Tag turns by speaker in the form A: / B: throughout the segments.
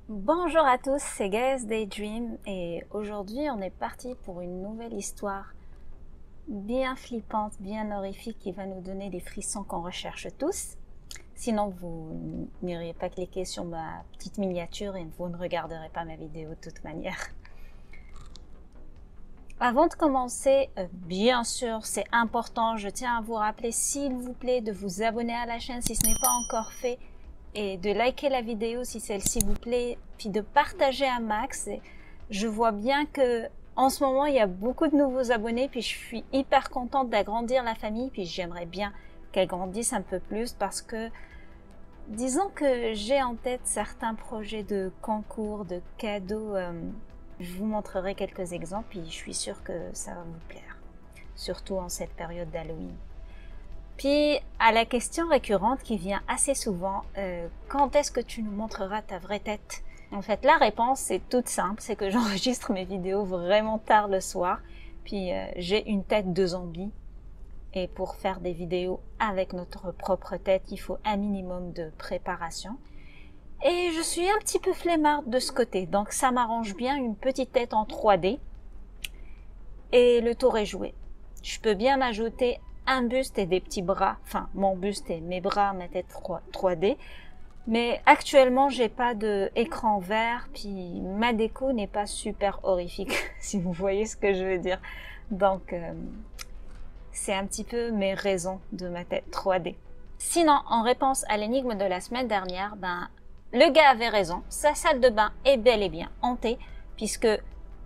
A: Bonjour à tous, c'est Gaëz Daydream et aujourd'hui on est parti pour une nouvelle histoire bien flippante, bien horrifique qui va nous donner les frissons qu'on recherche tous. Sinon vous n'iriez pas cliquer sur ma petite miniature et vous ne regarderez pas ma vidéo de toute manière. Avant de commencer, bien sûr c'est important, je tiens à vous rappeler s'il vous plaît de vous abonner à la chaîne si ce n'est pas encore fait. Et de liker la vidéo si celle-ci vous plaît, puis de partager un max. Et je vois bien que en ce moment il y a beaucoup de nouveaux abonnés, puis je suis hyper contente d'agrandir la famille, puis j'aimerais bien qu'elle grandisse un peu plus parce que disons que j'ai en tête certains projets de concours, de cadeaux. Je vous montrerai quelques exemples, puis je suis sûre que ça va vous plaire, surtout en cette période d'Halloween. Puis à la question récurrente qui vient assez souvent, quand est-ce que tu nous montreras ta vraie tête? En fait, la réponse est toute simple, c'est que j'enregistre mes vidéos vraiment tard le soir, puis j'ai une tête de zombie. Et pour faire des vidéos avec notre propre tête, il faut un minimum de préparation. Et je suis un petit peu flemmarde de ce côté, donc ça m'arrange bien une petite tête en 3D. Et le tour est joué. Je peux bien ajouter un buste et des petits bras, enfin mon buste et mes bras, ma tête 3D, mais actuellement j'ai pas de écran vert, puis ma déco n'est pas super horrifique si vous voyez ce que je veux dire. Donc c'est un petit peu mes raisons de ma tête 3D. Sinon, en réponse à l'énigme de la semaine dernière, le gars avait raison, sa salle de bain est bel et bien hantée, puisque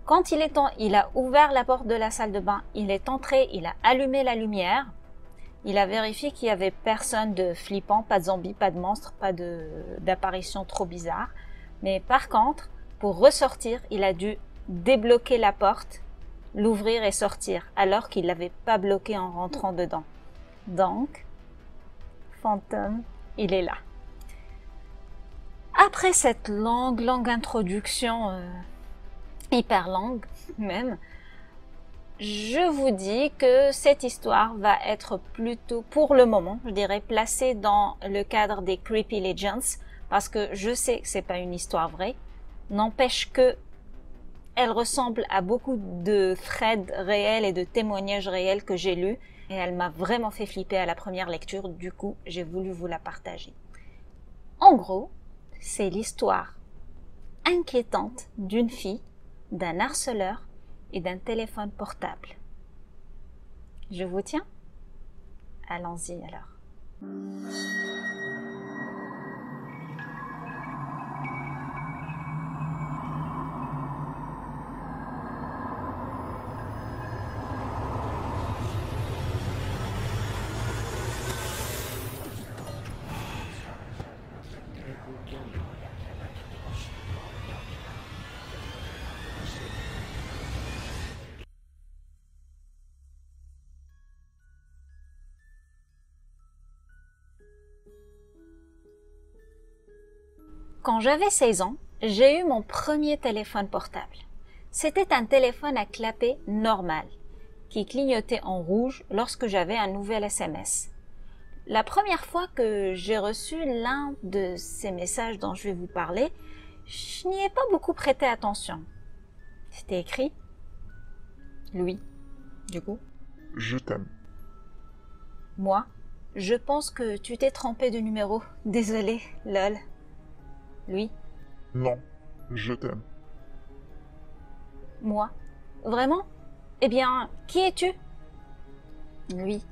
A: quand il a ouvert la porte de la salle de bain, il est entré, il a allumé la lumière, il a vérifié qu'il n'y avait personne de flippant, pas de zombie, pas de monstre, pas d'apparition trop bizarre. Mais par contre, pour ressortir, il a dû débloquer la porte, l'ouvrir et sortir, alors qu'il l'avait pas bloqué en rentrant dedans. Donc, fantôme, il est là. Après cette longue introduction, hyper longue même, je vous dis que cette histoire va être plutôt, pour le moment, je dirais, placée dans le cadre des Creepy Legends, parce que je sais que c'est pas une histoire vraie, n'empêche que elle ressemble à beaucoup de threads réels et de témoignages réels que j'ai lus, et elle m'a vraiment fait flipper à la première lecture, du coup, j'ai voulu vous la partager. En gros, c'est l'histoire inquiétante d'une fille, d'un harceleur et d'un téléphone portable. Je vous tiens? Allons-y alors. Quand j'avais 16 ans, j'ai eu mon premier téléphone portable. C'était un téléphone à clapet normal, qui clignotait en rouge lorsque j'avais un nouvel SMS. La première fois que j'ai reçu l'un de ces messages dont je vais vous parler, je n'y ai pas beaucoup prêté attention. C'était écrit « Louis ». Du coup,
B: Je t'aime.
A: moi, je pense que tu t'es trompé de numéro. Désolé, lol. Lui,
B: Non, je t'aime.
A: moi, vraiment? Eh bien, qui es-tu? Lui.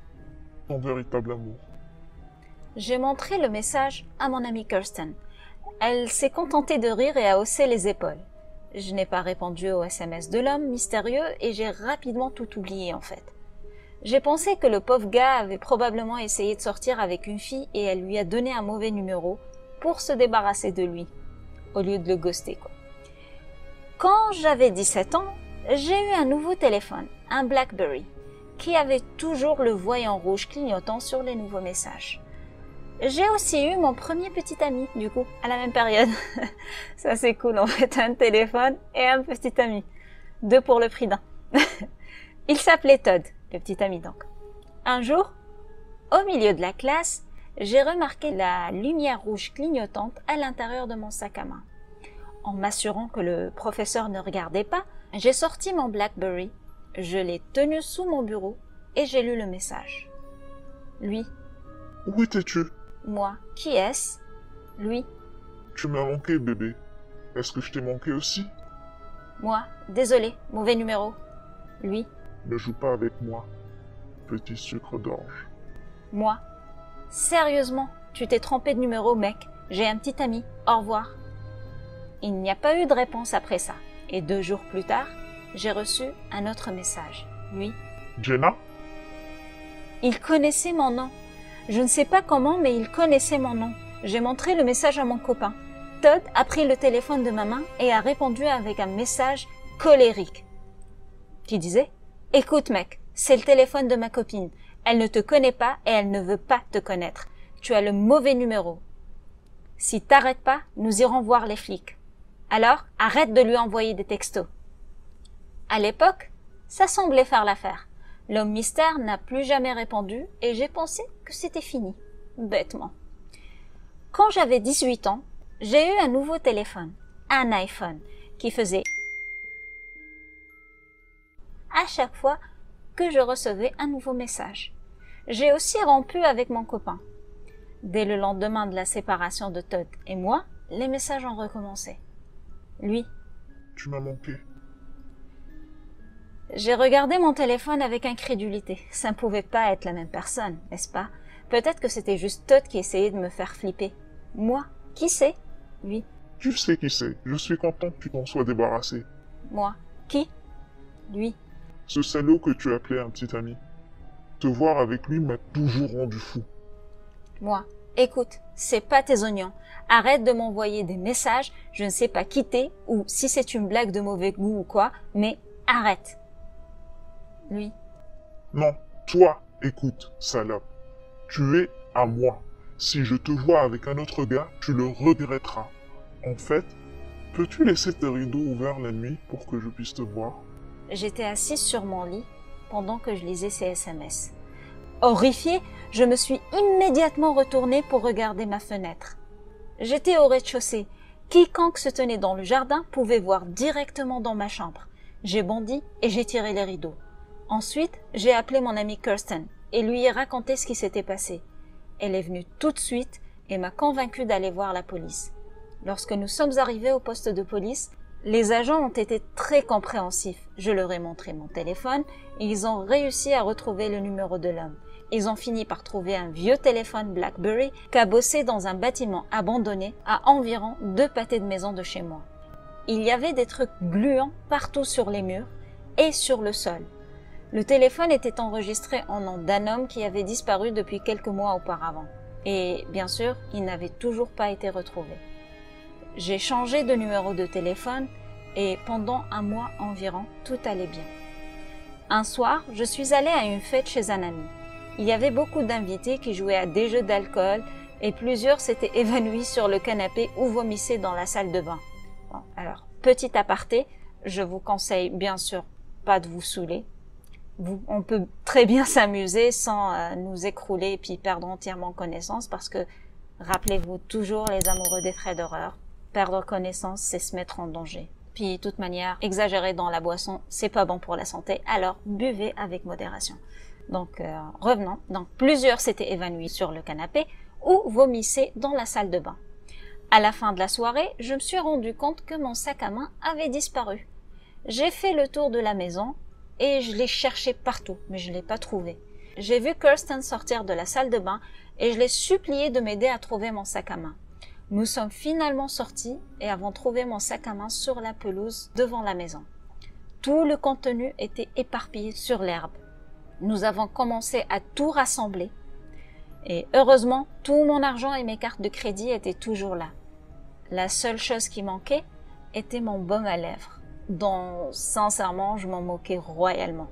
B: Ton véritable amour.
A: J'ai montré le message à mon amie Kirsten. Elle s'est contentée de rire et a haussé les épaules. Je n'ai pas répondu au SMS de l'homme mystérieux et j'ai rapidement tout oublié en fait. J'ai pensé que le pauvre gars avait probablement essayé de sortir avec une fille et elle lui a donné un mauvais numéro pour se débarrasser de lui, au lieu de le ghoster quoi. Quand j'avais 17 ans, j'ai eu un nouveau téléphone, un BlackBerry, qui avait toujours le voyant rouge clignotant sur les nouveaux messages. J'ai aussi eu mon premier petit ami, du coup, à la même période. Ça c'est cool, en fait, un téléphone et un petit ami. 2 pour le prix d'un. Il s'appelait Todd, le petit ami donc. Un jour, au milieu de la classe, j'ai remarqué la lumière rouge clignotante à l'intérieur de mon sac à main. En m'assurant que le professeur ne regardait pas, j'ai sorti mon BlackBerry, je l'ai tenu sous mon bureau et j'ai lu le message. Lui.
B: Où étais-tu?
A: Moi. Qui est-ce? Lui.
B: Tu m'as manqué, bébé. Est-ce que je t'ai manqué aussi?
A: Moi. Désolé, mauvais numéro. Lui.
B: Ne joue pas avec moi, petit sucre d'orge.
A: Moi. Sérieusement, tu t'es trompé de numéro, mec. J'ai un petit ami. Au revoir. Il n'y a pas eu de réponse après ça. Et 2 jours plus tard, j'ai reçu un autre message. Lui.
B: Jenna?
A: Il connaissait mon nom. Je ne sais pas comment, mais il connaissait mon nom. J'ai montré le message à mon copain. Todd a pris le téléphone de ma main et a répondu avec un message colérique qui disait « Écoute mec, c'est le téléphone de ma copine. Elle ne te connaît pas et elle ne veut pas te connaître. Tu as le mauvais numéro. Si t'arrêtes pas, nous irons voir les flics. Alors, arrête de lui envoyer des textos. » À l'époque, ça semblait faire l'affaire. L'homme mystère n'a plus jamais répondu et j'ai pensé que c'était fini. Bêtement. Quand j'avais 18 ans, j'ai eu un nouveau téléphone, un iPhone, qui faisait à chaque fois que je recevais un nouveau message. J'ai aussi rompu avec mon copain. Dès le lendemain de la séparation de Todd et moi, les messages ont recommencé. Lui.
B: Tu m'as manqué.
A: J'ai regardé mon téléphone avec incrédulité. Ça ne pouvait pas être la même personne, n'est-ce pas? Peut-être que c'était juste Todd qui essayait de me faire flipper. Moi? Qui c'est? Lui.
B: Tu sais qui c'est. Je suis content que tu t'en sois débarrassé.
A: Moi. Qui? Lui.
B: Ce salaud que tu appelais un petit ami. Te voir avec lui m'a toujours rendu fou.
A: Moi. Écoute, c'est pas tes oignons. Arrête de m'envoyer des messages. Je ne sais pas qui t'es ou si c'est une blague de mauvais goût ou quoi, mais arrête. Lui.
B: Non, toi, écoute, salope. Tu es à moi. Si je te vois avec un autre gars, tu le regretteras. En fait, peux-tu laisser tes rideaux ouverts la nuit pour que je puisse te voir?
A: J'étais assise sur mon lit pendant que je lisais ces SMS. Horrifiée, je me suis immédiatement retournée pour regarder ma fenêtre. J'étais au rez-de-chaussée. Quiconque se tenait dans le jardin pouvait voir directement dans ma chambre. J'ai bondi et j'ai tiré les rideaux. Ensuite, j'ai appelé mon amie Kirsten et lui ai raconté ce qui s'était passé. Elle est venue tout de suite et m'a convaincue d'aller voir la police. Lorsque nous sommes arrivés au poste de police, les agents ont été très compréhensifs. Je leur ai montré mon téléphone et ils ont réussi à retrouver le numéro de l'homme. Ils ont fini par trouver un vieux téléphone BlackBerry cabossé dans un bâtiment abandonné à environ 2 pâtés de maison de chez moi. Il y avait des trucs gluants partout sur les murs et sur le sol. Le téléphone était enregistré en nom d'un homme qui avait disparu depuis quelques mois auparavant. Et bien sûr, il n'avait toujours pas été retrouvé. J'ai changé de numéro de téléphone et pendant 1 mois environ, tout allait bien. Un soir, je suis allée à une fête chez un ami. Il y avait beaucoup d'invités qui jouaient à des jeux d'alcool et plusieurs s'étaient évanouis sur le canapé ou vomissaient dans la salle de bain. Bon, alors, petit aparté, je vous conseille bien sûr pas de vous saouler. On peut très bien s'amuser sans nous écrouler et puis perdre entièrement connaissance parce que, rappelez-vous toujours les amoureux des frais d'horreur, perdre connaissance, c'est se mettre en danger. Puis, de toute manière, exagérer dans la boisson, c'est pas bon pour la santé, alors buvez avec modération. Donc, revenons. Donc, plusieurs s'étaient évanouis sur le canapé ou vomissaient dans la salle de bain. À la fin de la soirée, je me suis rendu compte que mon sac à main avait disparu. J'ai fait le tour de la maison et je l'ai cherché partout, mais je l'ai pas trouvé. J'ai vu Kirsten sortir de la salle de bain et je l'ai supplié de m'aider à trouver mon sac à main. Nous sommes finalement sortis et avons trouvé mon sac à main sur la pelouse devant la maison. Tout le contenu était éparpillé sur l'herbe. Nous avons commencé à tout rassembler et heureusement, tout mon argent et mes cartes de crédit étaient toujours là. La seule chose qui manquait était mon baume à lèvres, dont sincèrement je m'en moquais royalement.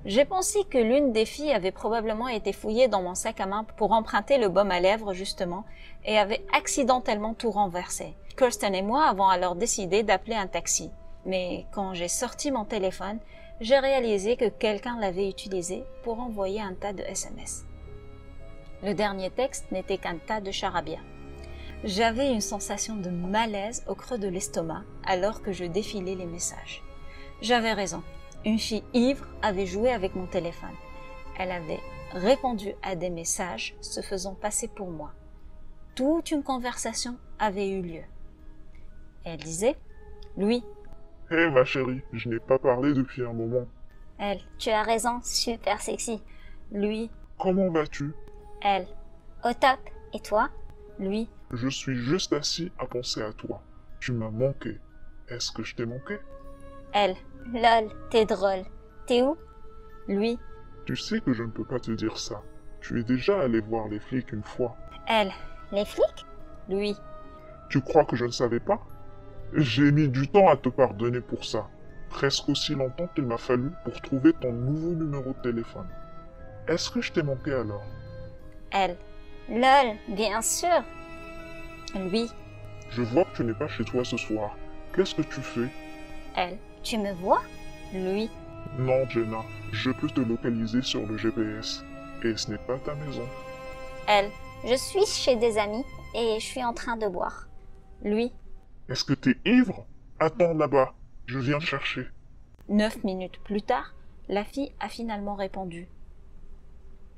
A: J'ai pensé que l'une des filles avait probablement été fouillée dans mon sac à main pour emprunter le baume à lèvres justement et avait accidentellement tout renversé. Kirsten et moi avons alors décidé d'appeler un taxi. Mais quand j'ai sorti mon téléphone, j'ai réalisé que quelqu'un l'avait utilisé pour envoyer un tas de SMS. Le dernier texte n'était qu'un tas de charabia. J'avais une sensation de malaise au creux de l'estomac alors que je défilais les messages. J'avais raison. Une fille ivre avait joué avec mon téléphone. Elle avait répondu à des messages se faisant passer pour moi. Toute une conversation avait eu lieu. Elle disait « Louis. »
B: Hé ma chérie, je n'ai pas parlé depuis un moment.
A: Elle « Tu as raison, super sexy. » Lui «
B: Comment vas-tu? »
A: Elle « Au top. Et toi? » Lui «
B: Je suis juste assis à penser à toi. Tu m'as manqué. Est-ce que je t'ai manqué?
A: Elle « Lol, t'es drôle. T'es où? » Lui
B: Tu sais que je ne peux pas te dire ça. Tu es déjà allé voir les flics une fois.
A: Elle Les flics? Lui
B: Tu crois que je ne savais pas? J'ai mis du temps à te pardonner pour ça. Presque aussi longtemps qu'il m'a fallu pour trouver ton nouveau numéro de téléphone. Est-ce que je t'ai manqué alors?
A: Elle Lol, bien sûr. Lui
B: Je vois que tu n'es pas chez toi ce soir. Qu'est-ce que tu fais?
A: Elle Tu me vois? Lui
B: Non, Jenna, je peux te localiser sur le GPS. Et ce n'est pas ta maison.
A: Elle Je suis chez des amis et je suis en train de boire. Lui
B: Est-ce que t'es ivre? Attends là-bas, je viens te chercher.
A: 9 minutes plus tard, la fille a finalement répondu.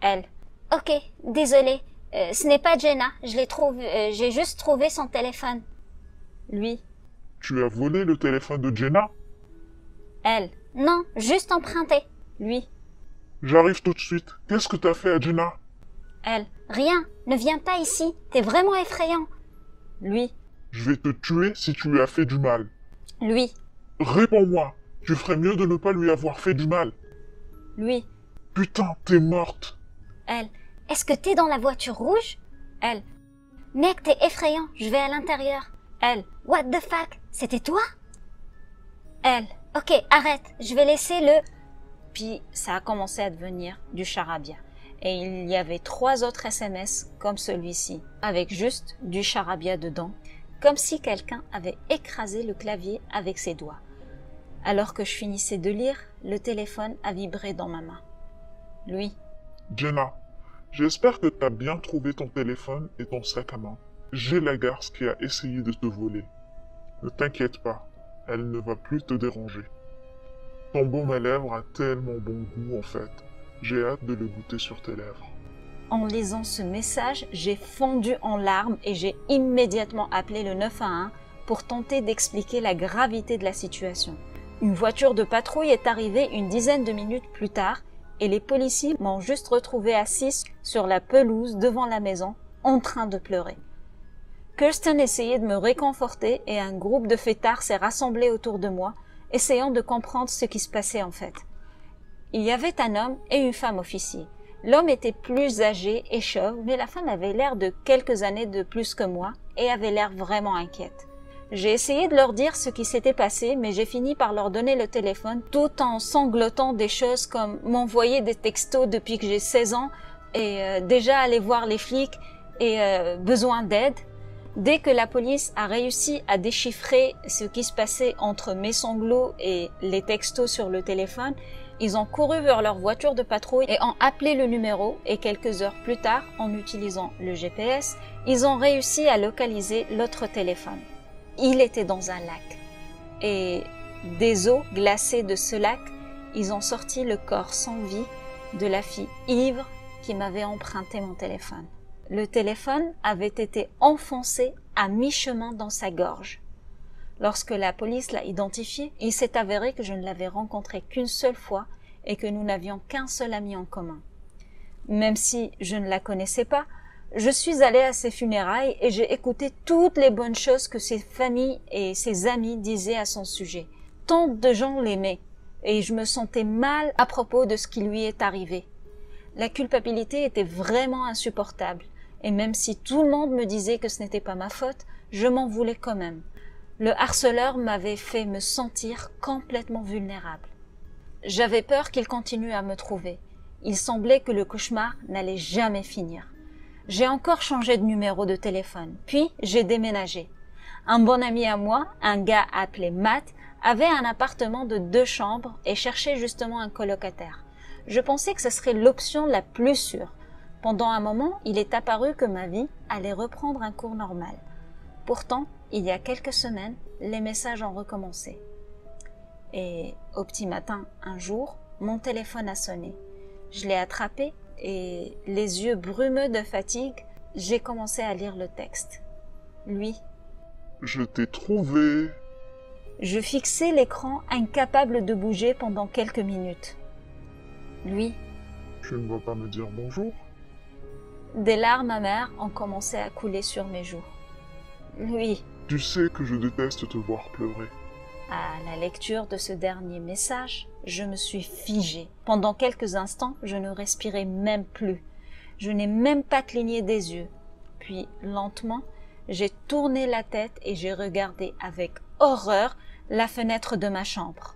A: Elle Ok, désolée, ce n'est pas Jenna, j'ai juste trouvé son téléphone. Lui
B: Tu as volé le téléphone de Jenna?
A: Elle Non, juste emprunté. Lui
B: J'arrive tout de suite. Qu'est-ce que t'as fait à Jenna?
A: Elle Rien, ne viens pas ici, t'es vraiment effrayant. Lui
B: Je vais te tuer si tu lui as fait du mal.
A: Lui
B: Réponds-moi, tu ferais mieux de ne pas lui avoir fait du mal.
A: Lui
B: Putain, t'es morte.
A: Elle Est-ce que t'es dans la voiture rouge? Elle Mec, t'es effrayant, je vais à l'intérieur. Elle What the fuck? C'était toi? Elle Ok, arrête, je vais laisser le... Puis ça a commencé à devenir du charabia. Et il y avait 3 autres SMS comme celui-ci, avec juste du charabia dedans, comme si quelqu'un avait écrasé le clavier avec ses doigts. Alors que je finissais de lire, le téléphone a vibré dans ma main. Lui
B: Jenna, j'espère que t'as bien trouvé ton téléphone et ton sac à main. J'ai la garce qui a essayé de te voler. Ne t'inquiète pas, elle ne va plus te déranger. Ton baume à lèvres a tellement bon goût en fait. J'ai hâte de le goûter sur tes lèvres.
A: En lisant ce message, j'ai fondu en larmes et j'ai immédiatement appelé le 911 pour tenter d'expliquer la gravité de la situation. Une voiture de patrouille est arrivée une dizaine de minutes plus tard et les policiers m'ont juste retrouvée assise sur la pelouse devant la maison, en train de pleurer. Kirsten essayait de me réconforter et un groupe de fêtards s'est rassemblé autour de moi, essayant de comprendre ce qui se passait en fait. Il y avait un homme et une femme officiers. L'homme était plus âgé et chauve, mais la femme avait l'air de quelques années de plus que moi et avait l'air vraiment inquiète. J'ai essayé de leur dire ce qui s'était passé, mais j'ai fini par leur donner le téléphone tout en sanglotant des choses comme m'envoyer des textos depuis que j'ai 16 ans et déjà aller voir les flics et besoin d'aide. Dès que la police a réussi à déchiffrer ce qui se passait entre mes sanglots et les textos sur le téléphone, ils ont couru vers leur voiture de patrouille et ont appelé le numéro et quelques heures plus tard, en utilisant le GPS, ils ont réussi à localiser l'autre téléphone. Il était dans un lac. Et des eaux glacées de ce lac, ils ont sorti le corps sans vie de la fille ivre qui m'avait emprunté mon téléphone. Le téléphone avait été enfoncé à mi-chemin dans sa gorge. Lorsque la police l'a identifié, il s'est avéré que je ne l'avais rencontré qu'une seule fois et que nous n'avions qu'un seul ami en commun. Même si je ne la connaissais pas, je suis allée à ses funérailles et j'ai écouté toutes les bonnes choses que ses familles et ses amis disaient à son sujet. Tant de gens l'aimaient et je me sentais mal à propos de ce qui lui est arrivé. La culpabilité était vraiment insupportable et même si tout le monde me disait que ce n'était pas ma faute, je m'en voulais quand même. Le harceleur m'avait fait me sentir complètement vulnérable. J'avais peur qu'il continue à me trouver. Il semblait que le cauchemar n'allait jamais finir. J'ai encore changé de numéro de téléphone, puis j'ai déménagé. Un bon ami à moi, un gars appelé Matt, avait un appartement de 2 chambres et cherchait justement un colocataire. Je pensais que ce serait l'option la plus sûre. Pendant un moment, il est apparu que ma vie allait reprendre un cours normal. Pourtant, il y a quelques semaines, les messages ont recommencé. Et au petit matin, un jour, mon téléphone a sonné. Je l'ai attrapé et, les yeux brumeux de fatigue, j'ai commencé à lire le texte. Lui.
B: Je t'ai trouvé.
A: Je fixais l'écran incapable de bouger pendant quelques minutes. Lui.
B: Tu ne vas pas me dire bonjour?
A: Des larmes amères ont commencé à couler sur mes joues. Lui.
B: Tu sais que je déteste te voir pleurer.
A: À la lecture de ce dernier message, je me suis figée. Pendant quelques instants, je ne respirais même plus. Je n'ai même pas cligné des yeux. Puis, lentement, j'ai tourné la tête et j'ai regardé avec horreur la fenêtre de ma chambre.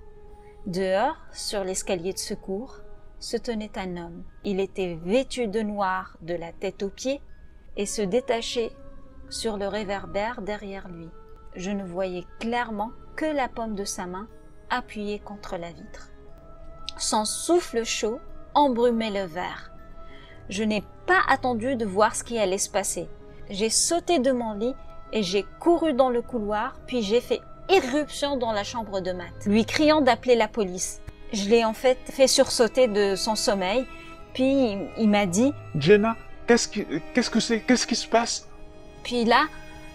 A: Dehors, sur l'escalier de secours, se tenait un homme. Il était vêtu de noir de la tête aux pieds et se détachait sur le réverbère derrière lui. Je ne voyais clairement que la paume de sa main appuyée contre la vitre. Son souffle chaud embrumait le verre. Je n'ai pas attendu de voir ce qui allait se passer. J'ai sauté de mon lit et j'ai couru dans le couloir, puis j'ai fait irruption dans la chambre de Matt, lui criant d'appeler la police. Je l'ai en fait sursauter de son sommeil, puis il m'a dit
C: « Jenna, qu'est-ce qui se passe ?»
A: Puis là,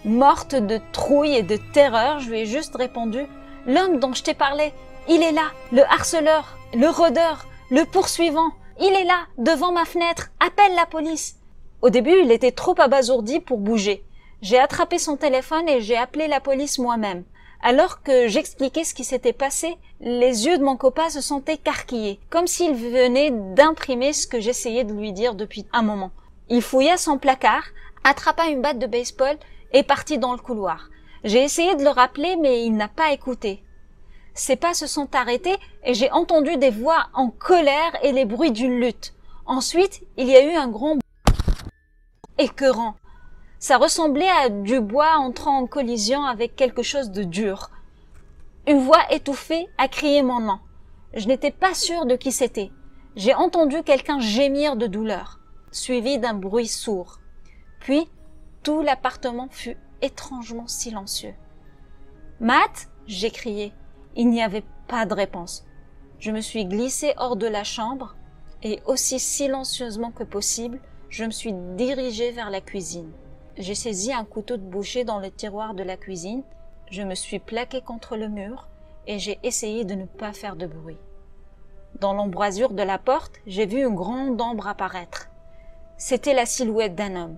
A: morte de trouille et de terreur, je lui ai juste répondu « L'homme dont je t'ai parlé, il est là, le harceleur, le rôdeur, le poursuivant, il est là, devant ma fenêtre, appelle la police !» Au début, il était trop abasourdi pour bouger. J'ai attrapé son téléphone et j'ai appelé la police moi-même. Alors que j'expliquais ce qui s'était passé, les yeux de mon copain se sont écarquillés, comme s'il venait d'imprimer ce que j'essayais de lui dire depuis un moment. Il fouilla son placard, attrapa une batte de baseball et partit dans le couloir. J'ai essayé de le rappeler, mais il n'a pas écouté. Ses pas se sont arrêtés et j'ai entendu des voix en colère et les bruits d'une lutte. Ensuite, il y a eu un grand écœurant. Ça ressemblait à du bois entrant en collision avec quelque chose de dur. Une voix étouffée a crié mon nom. Je n'étais pas sûre de qui c'était. J'ai entendu quelqu'un gémir de douleur, suivi d'un bruit sourd. Puis, tout l'appartement fut étrangement silencieux. « Matt !» j'ai crié. Il n'y avait pas de réponse. Je me suis glissée hors de la chambre et, aussi silencieusement que possible, je me suis dirigée vers la cuisine. J'ai saisi un couteau de boucher dans le tiroir de la cuisine, je me suis plaquée contre le mur et j'ai essayé de ne pas faire de bruit. Dans l'embrasure de la porte, j'ai vu une grande ombre apparaître. C'était la silhouette d'un homme.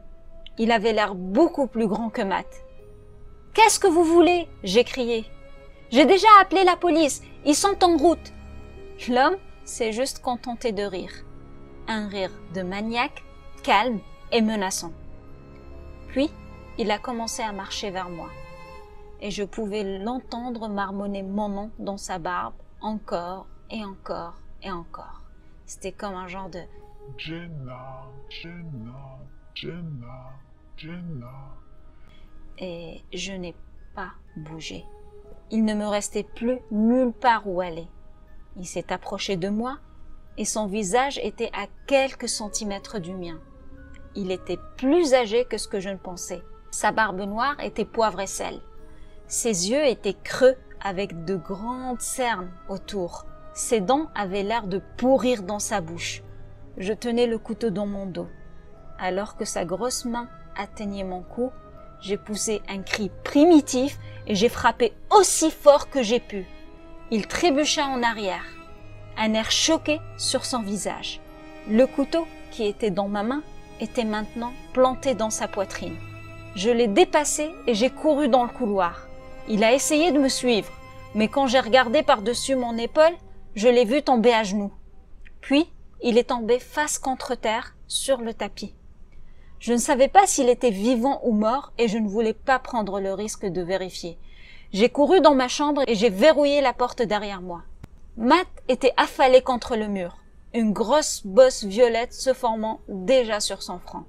A: Il avait l'air beaucoup plus grand que Matt. « Qu'est-ce que vous voulez ?» j'ai crié. « J'ai déjà appelé la police, ils sont en route !» L'homme s'est juste contenté de rire. Un rire de maniaque, calme et menaçant. Puis, il a commencé à marcher vers moi. Et je pouvais l'entendre marmonner mon nom dans sa barbe, encore et encore et encore. C'était comme un genre de
B: « Jenna, Jenna, Jenna, Jenna ».
A: Et je n'ai pas bougé. Il ne me restait plus nulle part où aller. Il s'est approché de moi et son visage était à quelques centimètres du mien. Il était plus âgé que ce que je ne pensais. Sa barbe noire était poivre et sel. Ses yeux étaient creux avec de grandes cernes autour. Ses dents avaient l'air de pourrir dans sa bouche. Je tenais le couteau dans mon dos. Alors que sa grosse main atteignait mon cou, j'ai poussé un cri primitif et j'ai frappé aussi fort que j'ai pu. Il trébucha en arrière, un air choqué sur son visage. Le couteau qui était dans ma main était maintenant planté dans sa poitrine. Je l'ai dépassé et j'ai couru dans le couloir. Il a essayé de me suivre, mais quand j'ai regardé par-dessus mon épaule, je l'ai vu tomber à genoux. Puis, il est tombé face contre terre sur le tapis. Je ne savais pas s'il était vivant ou mort et je ne voulais pas prendre le risque de vérifier. J'ai couru dans ma chambre et j'ai verrouillé la porte derrière moi. Matt était affalé contre le mur, une grosse bosse violette se formant déjà sur son front.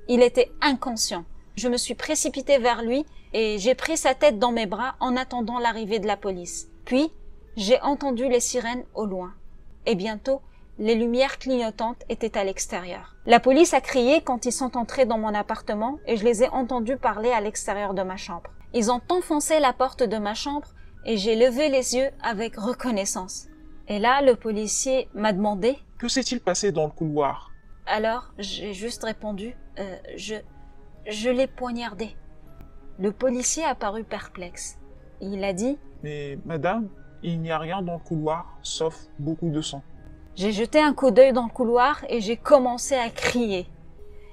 A: Il était inconscient. Je me suis précipitée vers lui et j'ai pris sa tête dans mes bras en attendant l'arrivée de la police. Puis, j'ai entendu les sirènes au loin. Et bientôt, les lumières clignotantes étaient à l'extérieur. La police a crié quand ils sont entrés dans mon appartement et je les ai entendus parler à l'extérieur de ma chambre. Ils ont enfoncé la porte de ma chambre et j'ai levé les yeux avec reconnaissance. Et là, le policier m'a demandé
C: « Que s'est-il passé dans le couloir ?»
A: Alors, j'ai juste répondu « Je l'ai poignardé ». Le policier a paru perplexe. Il a dit
C: « Mais madame, il n'y a rien dans le couloir, sauf beaucoup de sang. »
A: J'ai jeté un coup d'œil dans le couloir et j'ai commencé à crier.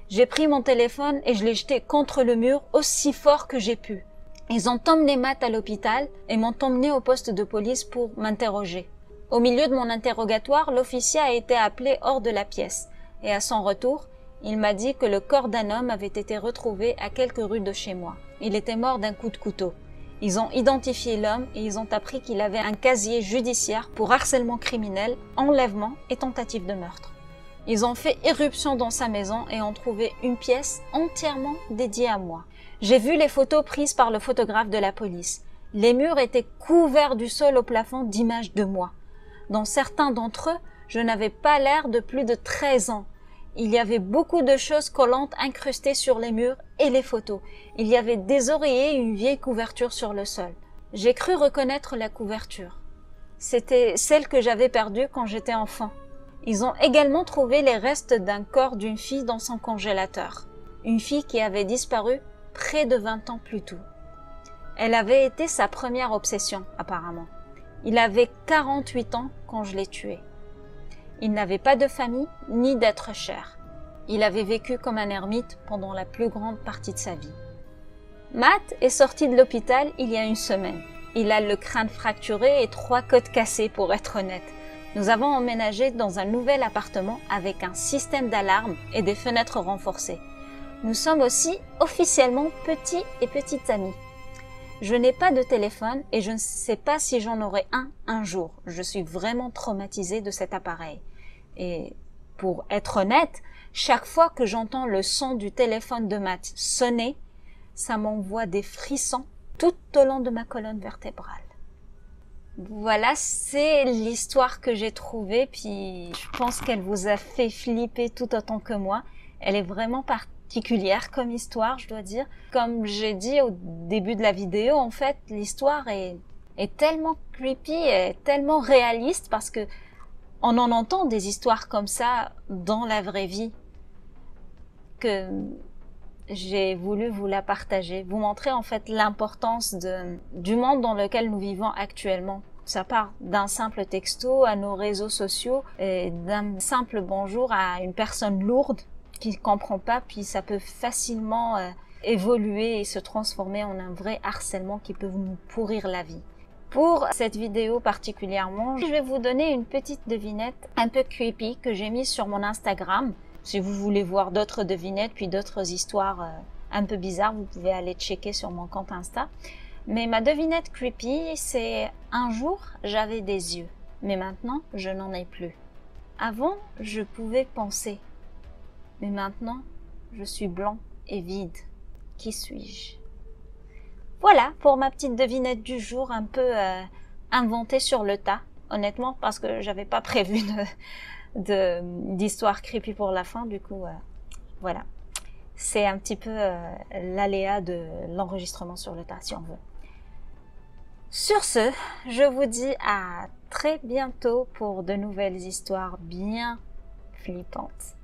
A: J'ai pris mon téléphone et je l'ai jeté contre le mur aussi fort que j'ai pu. Ils ont emmené Matt à l'hôpital et m'ont emmené au poste de police pour m'interroger. Au milieu de mon interrogatoire, l'officier a été appelé hors de la pièce et à son retour, il m'a dit que le corps d'un homme avait été retrouvé à quelques rues de chez moi. Il était mort d'un coup de couteau. Ils ont identifié l'homme et ils ont appris qu'il avait un casier judiciaire pour harcèlement criminel, enlèvement et tentative de meurtre. Ils ont fait irruption dans sa maison et ont trouvé une pièce entièrement dédiée à moi. J'ai vu les photos prises par le photographe de la police. Les murs étaient couverts du sol au plafond d'images de moi. Dans certains d'entre eux, je n'avais pas l'air de plus de 13 ans. Il y avait beaucoup de choses collantes incrustées sur les murs et les photos. Il y avait des oreillers et une vieille couverture sur le sol. J'ai cru reconnaître la couverture. C'était celle que j'avais perdue quand j'étais enfant. Ils ont également trouvé les restes d'un corps d'une fille dans son congélateur. Une fille qui avait disparu près de 20 ans plus tôt. Elle avait été sa première obsession, apparemment. Il avait 48 ans quand je l'ai tué. Il n'avait pas de famille ni d'être cher. Il avait vécu comme un ermite pendant la plus grande partie de sa vie. Matt est sorti de l'hôpital il y a une semaine. Il a le crâne fracturé et 3 côtes cassées pour être honnête. Nous avons emménagé dans un nouvel appartement avec un système d'alarme et des fenêtres renforcées. Nous sommes aussi officiellement petits et petites amies. Je n'ai pas de téléphone et je ne sais pas si j'en aurai un jour. Je suis vraiment traumatisée de cet appareil. Et pour être honnête, chaque fois que j'entends le son du téléphone de Matt sonner, ça m'envoie des frissons tout au long de ma colonne vertébrale. Voilà, c'est l'histoire que j'ai trouvée, puis je pense qu'elle vous a fait flipper tout autant que moi. Elle est vraiment particulière comme histoire, je dois dire. Comme j'ai dit au début de la vidéo, en fait, l'histoire est tellement creepy et tellement réaliste parce que on en entend des histoires comme ça dans la vraie vie que j'ai voulu vous la partager, vous montrer en fait l'importance du monde dans lequel nous vivons actuellement. Ça part d'un simple texto à nos réseaux sociaux et d'un simple bonjour à une personne lourde qui ne comprend pas, puis ça peut facilement évoluer et se transformer en un vrai harcèlement qui peut nous pourrir la vie. Pour cette vidéo particulièrement, je vais vous donner une petite devinette un peu creepy que j'ai mise sur mon Instagram. Si vous voulez voir d'autres devinettes puis d'autres histoires un peu bizarres, vous pouvez aller checker sur mon compte Insta. Mais ma devinette creepy, c'est « Un jour, j'avais des yeux, mais maintenant, je n'en ai plus. Avant, je pouvais penser, mais maintenant, je suis blanc et vide. Qui suis-je » Voilà pour ma petite devinette du jour, un peu inventée sur le tas, honnêtement, parce que j'avais pas prévu d'histoire creepy pour la fin, du coup, voilà. C'est un petit peu l'aléa de l'enregistrement sur le tas, si on veut. Sur ce, je vous dis à très bientôt pour de nouvelles histoires bien flippantes.